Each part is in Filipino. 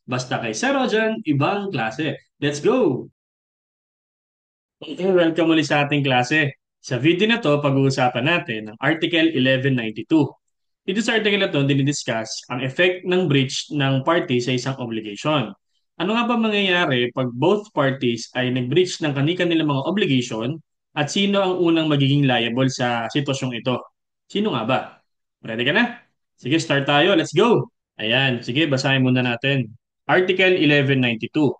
Basta kay Sir Rojan, ibang klase. Let's go! Okay, welcome ulit sa ating klase. Sa video na to, pag-uusapan natin ang Article 1192. Dito sa article na to, dinidiscuss ang effect ng breach ng party sa isang obligation. Ano nga ba mangyayari pag both parties ay nag-breach ng kani-kanilang mga obligation at sino ang unang magiging liable sa sitwasyong ito? Sino nga ba? Ready ka na? Sige, start tayo. Let's go! Ayan, sige, basahin muna natin. Article 1192.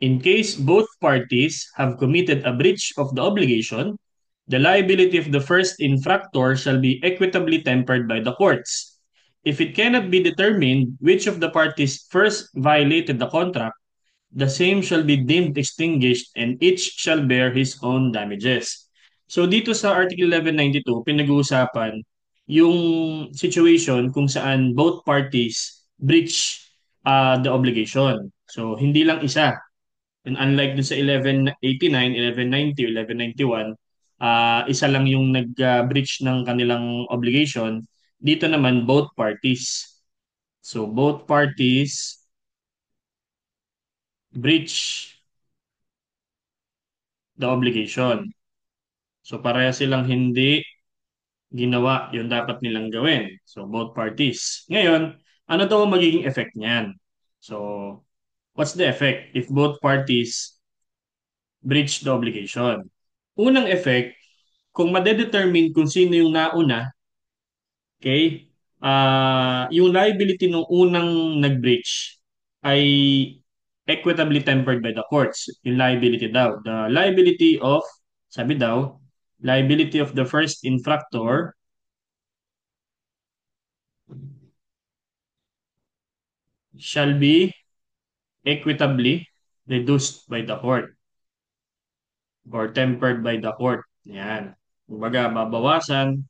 In case both parties have committed a breach of the obligation, the liability of the first infractor shall be equitably tempered by the courts. If it cannot be determined which of the parties first violated the contract, the same shall be deemed extinguished and each shall bear his own damages. So dito sa Article 1192, pinag-uusapan yung situation kung saan both parties breach the obligation. So hindi lang isa. And unlike dun sa 1189, 1190, 1191, isa lang yung nag-breach ng kanilang obligation. Dito naman, both parties. So, both parties breach the obligation. So, pareha silang hindi ginawa yung dapat nilang gawin. So, both parties. Ngayon, ano daw ang magiging effect niyan? So, what's the effect if both parties breach the obligation? Unang effect, kung madedetermine kung sino yung nauna, okay, yung liability ng unang nag-breach ay equitably tempered by the courts. Yung liability daw. The liability of, sabi daw, liability of the first infractor shall be equitably reduced by the court or tempered by the court. Yan. Kumbaga, babawasan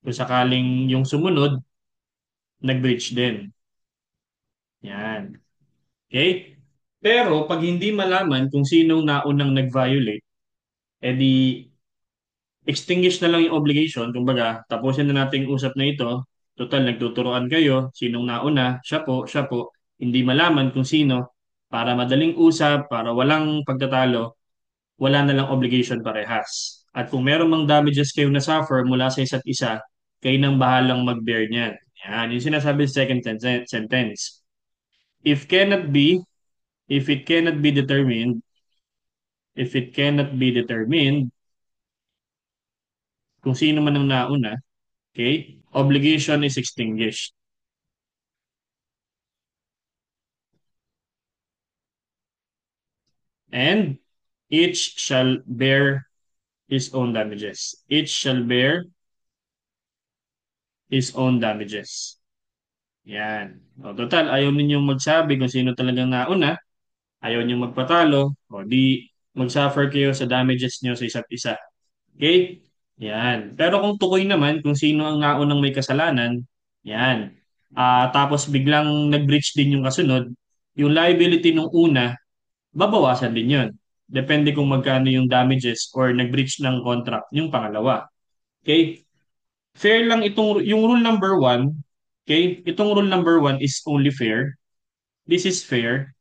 kung sakaling yung sumunod, nag-breach din. Yan. Okay? Pero pag hindi malaman kung sinong naunang nag-violate, edi extinguish na lang yung obligation. Kumbaga, tapusin na natin yung usap na ito. Total, nagtuturoan kayo. Sinong nauna? Siya po. Hindi malaman kung sino. Para madaling usap, para walang pagtatalo, wala na lang obligation parehas. At kung meron mang damages kayo na suffer mula sa isa't isa, kayo nang bahalang mag-bear niyan. Yan, yung sinasabi sa second sentence. If cannot be, if it cannot be determined, if it cannot be determined kung sino man ang nauna, okay, obligation is extinguished. And each shall bear his own damages. Each shall bear his own damages. Yan. O, total, ayaw ninyong magsabi kung sino talagang nauna, ayaw ninyong magpatalo, o di mag-suffer kayo sa damages nyo sa isa't isa. Okay? Yan. Pero kung tukoy naman kung sino ang naunang may kasalanan, yan. Tapos biglang nag-breach din yung kasunod, yung liability nung una, babawasan din yun. Depende kung magkano yung damages or nag-breach ng contract yung pangalawa. Okay? Fair lang yung rule number one, okay? Itong rule number one is only fair. This is fair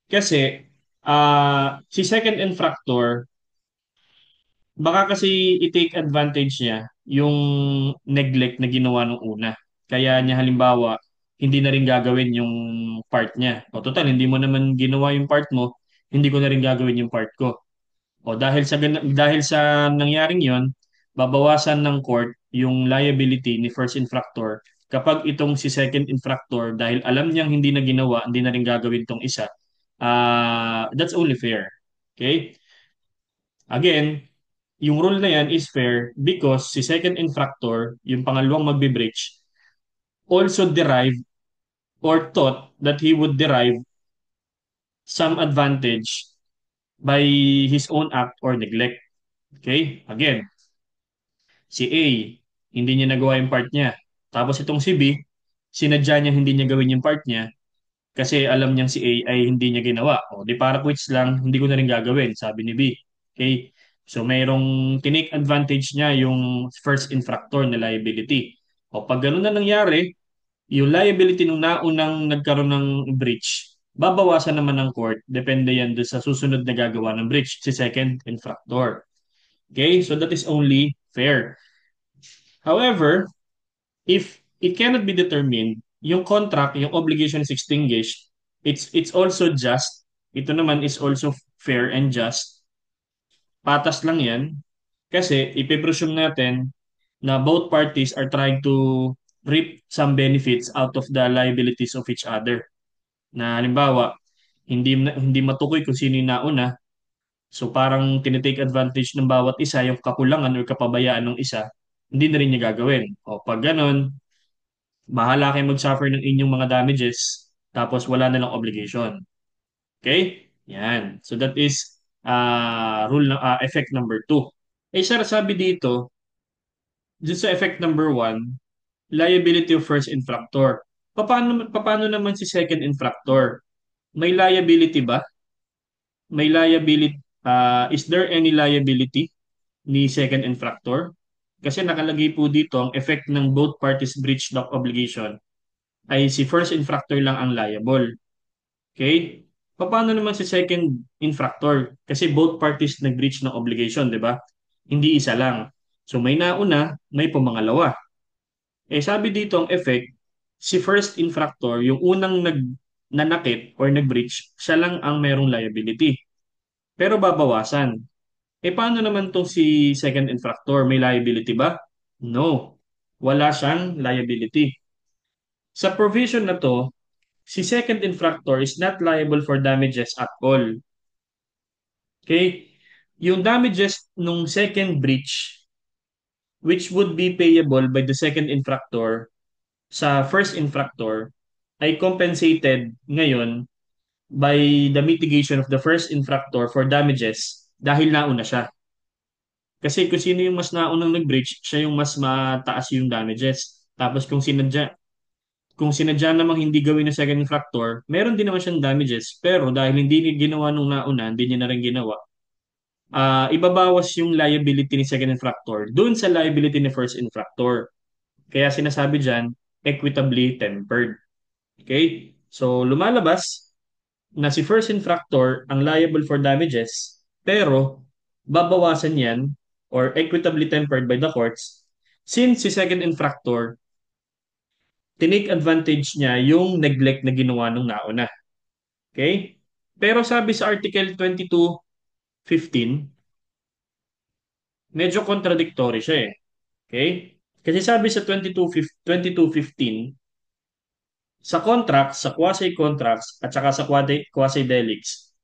kasi si second infractor, baka kasi i-take advantage niya yung neglect na ginawa nung una. Kaya niya halimbawa, hindi na rin gagawin yung part niya. O total, hindi mo naman ginawa yung part mo, hindi ko na rin gagawin yung part ko. O dahil sa nangyaring 'yon, babawasan ng court yung liability ni first infractor kapag itong si second infractor dahil alam niyang hindi na ginawa, hindi na rin gagawin tong isa. That's only fair. Okay? Again, yung rule na yan is fair because si second infractor, yung pangalawang magbe-breach, also derive or thought that he would derive some advantage by his own act or neglect. Okay? Again, si A, hindi niya nagawa yung part niya. Tapos itong si B, sinadya niya hindi niya gawin yung part niya kasi alam niyang si A ay hindi niya ginawa. O di para quits lang, hindi ko na rin gagawin, sabi ni B. Okay? So mayroong tinake advantage niya yung first infractor na liability. O pag ganun na nangyari, Yung liability nung naunang nagkaroon ng breach, babawasan naman ng court. Depende yan doon sa susunod na gagawa ng breach, si second infractor. Okay? So that is only fair. However, if it cannot be determined, yung contract, yung obligation is extinguished, it's also just. Ito naman is also fair and just. Patas lang yan. Kasi ipipresume natin na both parties are trying to reap some benefits out of the liabilities of each other. Na halimbawa, hindi matukoy kung sino yung nauna. So parang tinitake advantage ng bawat isa yung kakulangan or kapabayaan ng isa, hindi na rin niya gagawin. O pag ganun, bahala kayo mag-suffer ng inyong mga damages tapos wala na lang obligation. Okay? Yan. So that is effect number two. Eh sir, sabi dito, dito sa effect number one, liability of first infractor. Paano naman si second infractor? May liability ba? May liability, is there any liability ni second infractor? Kasi nakalagay po dito ang effect ng both parties breach of obligation ay si first infractor lang ang liable. Okay? Paano naman si second infractor? Kasi both parties nag-breach ng obligation, di ba? Hindi isa lang. So may nauna, may pumangalawa. Eh sabi dito ang effect, si first infractor, yung unang nanakit or nag-breach, siya lang ang merong liability. Pero babawasan. Eh paano naman tong si second infractor? May liability ba? No. Wala siyang liability. Sa provision na to, si second infractor is not liable for damages at all. Okay? Yung damages nung second breach, which would be payable by the second infractor sa first infractor, ay compensated ngayon by the mitigation of the first infractor for damages dahil nauna siya. Kasi kung sino yung mas naunang nag-breach, siya yung mas mataas yung damages. Tapos kung sinadya namang hindi gawin ng second infractor, meron din naman siyang damages. Pero dahil hindi niya ginawa nung nauna, hindi niya na rin ginawa, ibabawas yung liability ni second infractor dun sa liability ni first infractor. Kaya sinasabi dyan, equitably tempered. Okay? So, lumalabas na si first infractor ang liable for damages, pero babawasan yan or equitably tempered by the courts since si second infractor, tinake advantage niya yung neglect na ginawa nung nauna. Okay? Pero sabi sa Article 2215, medyo contradictory siya eh. Okay? Kasi sabi sa 2215, sa contracts, sa quasi-contracts, at saka sa quasi-delicts,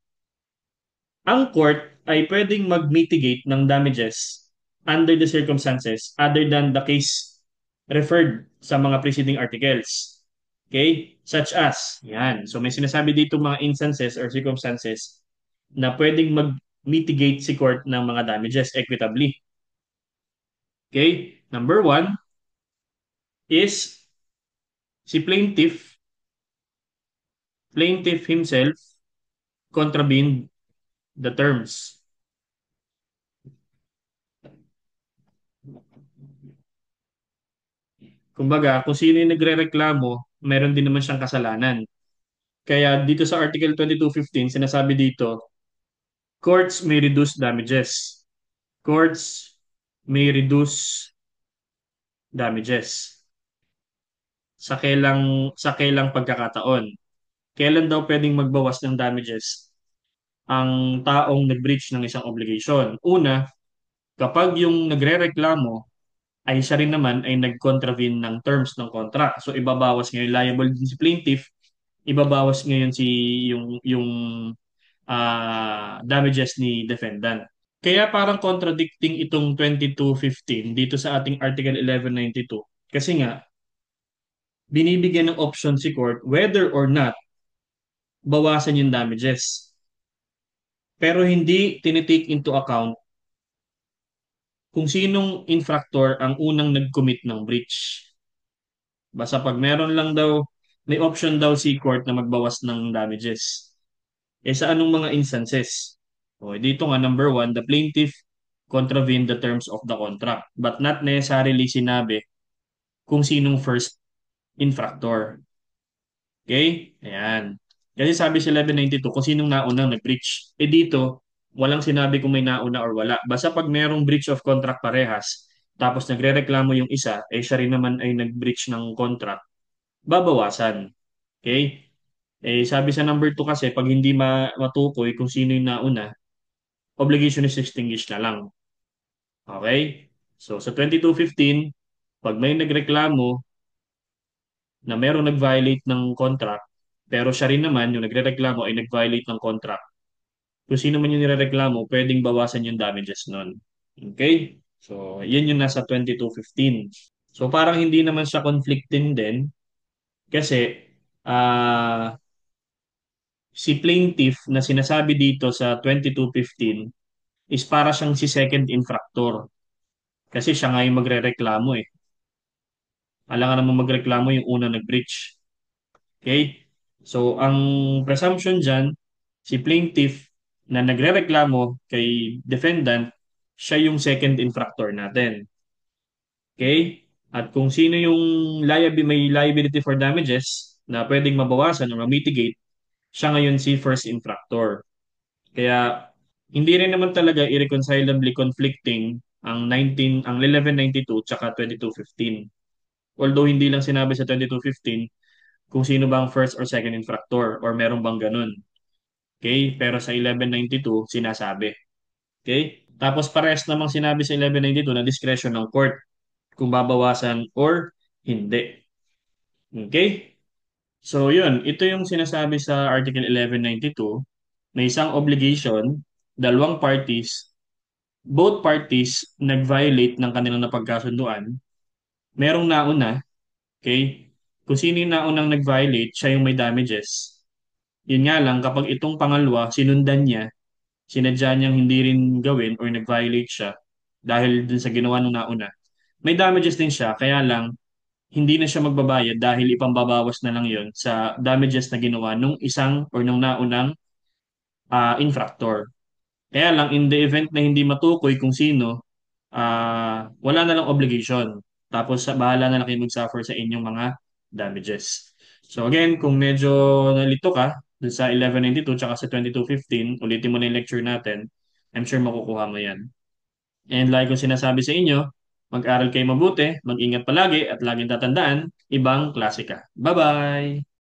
ang court ay pwedeng mag-mitigate ng damages under the circumstances other than the case referred sa mga preceding articles. Okay? Such as, yan. So may sinasabi dito mga instances or circumstances na pwedeng mag-mitigate si court ng mga damages equitably. Okay? Number one is si plaintiff himself contravened the terms. Kumbaga, kung sino yung nagrereklamo, meron din naman siyang kasalanan. Kaya dito sa Article 2215, sinasabi dito, courts may reduce damages. Courts may reduce damages sa kailang pagkakataon. Kailan daw pwedeng magbawas ng damages ang taong nag-breach ng isang obligation? Una, kapag yung nagrereklamo ay siya rin naman ay nag-contravene ng terms ng contract. So ibabawas ngayon liable din si plaintiff, ibabawas ngayon yung damages ni defendant. Kaya parang contradicting itong 2215 dito sa ating Article 1192 kasi nga binibigyan ng option si court whether or not bawasan yung damages. Pero hindi tinitake into account kung sinong infractor ang unang nag-commit ng breach. Basta pag meron lang daw, may option daw si court na magbawas ng damages. Eh sa anong mga instances? O, dito nga number one, the plaintiff contravened the terms of the contract but not necessarily sinabi kung sinong first infractor. Okay? Ayan. Kasi sabi sa 1192 kung sinong naunang nag-breach. Eh dito, walang sinabi kung may nauna or wala. Basta pag merong breach of contract parehas, tapos nagrereklamo yung isa, eh siya rin naman ay nag-breach ng contract, babawasan. Okay? Eh sabi sa number 2 kasi, pag hindi matukoy kung sino yung nauna, obligation is extinguished na lang. Okay? So sa 2215, pag may nagreklamo na merong nag-violate ng contract, pero siya rin naman, yung nagre-reklamo ay nag-violate ng contract. Kung sino man yung nirereklamo, pwedeng bawasan yung damages nun. Okay? So, yan yung nasa 2215. So, parang hindi naman siya conflicting din kasi ah si plaintiff na sinasabi dito sa 2215 is para siyang si second infractor kasi siya nga yung magrereklamo eh. Alangan naman magreklamo yung una nag-breach. Okay? So, ang presumption dyan, si plaintiff na nagrereklamo kay defendant, siya yung second infractor natin. Okay? At kung sino yung may liability for damages na pwedeng mabawasan o ma-mitigate, siya ngayon si first infractor. Kaya hindi rin naman talaga irreconcilably conflicting ang 1192 tsaka 2215. Although hindi lang sinabi sa 2215 kung sino ba ang first or second infractor or meron bang ganun. Okay? Pero sa 1192, sinasabi. Okay? Tapos parehas namang sinabi sa 1192 na discretion ng court kung babawasan or hindi. Okay? So yun, ito yung sinasabi sa Article 1192 na isang obligation, dalawang parties, both parties nag-violate ng kanilang napagkasunduan, merong nauna, okay? Kung sino yung naunang nag-violate, siya yung may damages. Yun nga lang, kapag itong pangalawa, sinundan niya, sinadya niyang hindi rin gawin or nag-violate siya dahil dun sa ginawa nung nauna, may damages din siya, kaya lang, hindi na siya magbabayad dahil ipambabawas na lang yon sa damages na ginawa nung isang or nung naunang infractor. Kaya lang, in the event na hindi matukoy kung sino, wala na lang obligation. Tapos, bahala na lang kayo mag-suffer sa inyong mga damages. So again, kung medyo nalito ka dun sa 1192 tsaka sa 2215, ulitin mo na yung lecture natin. I'm sure makukuha mo yan. And like ko sinasabi sa inyo, mag-aral kayo mabuti, mag-ingat palagi at laging tatandaan, ibang klase ka. Bye-bye!